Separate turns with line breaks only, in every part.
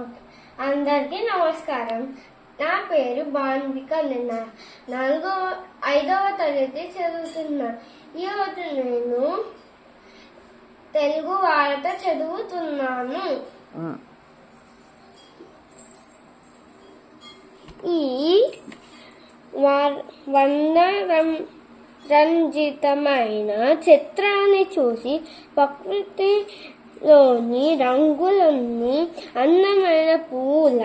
Okay. అందరికీ నమస్కారం. నా పేరు బాన్విక నిన్న 5వ తరగతి చదువుతున్నా. ఈరోజు నేను తెలుగు వార్త చదువుతున్నాను. ఈ రంజితమైన చిత్రాన్ని చూసి ప్రకృతిలోని రంగులన్నీ అందమైన పూల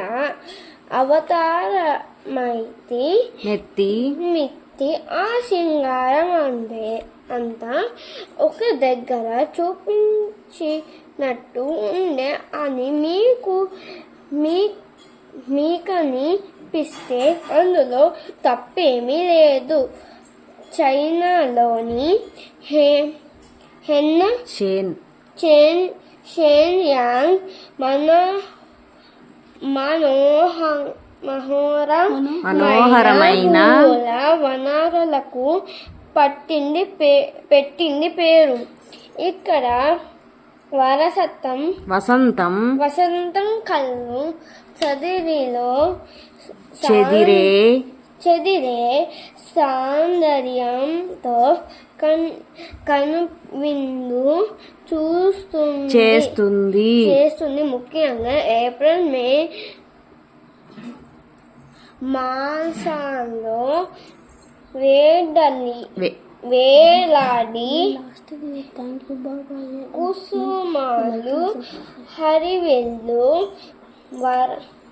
అవతారమైతే మిత్తి ఆ సింగారం అంతా ఒక దగ్గర చూపించినట్టు ఉండే అని మీకనిపిస్తే అందులో తప్పేమీ లేదు. చైనాలోని షెన్యాంగ్ మనోహరమైన వనాలకు పెట్టింది పేరు. ఇక్కడ వసంతం కళ్ళు చెదిరే సౌందర్యంతో కనువిందు చేస్తుంది. ముఖ్యంగా ఏప్రిల్ మే మాసాల్లో వేలాడి కుసుమాలు హరివెల్లు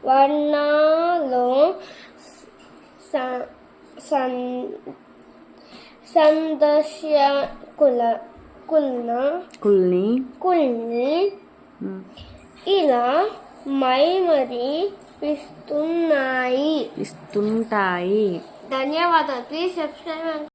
వర్ణాలో సందర్శకుల్ని ఇలా మైమరిపిస్తుంటాయి. ధన్యవాదాలు. Please subscribe.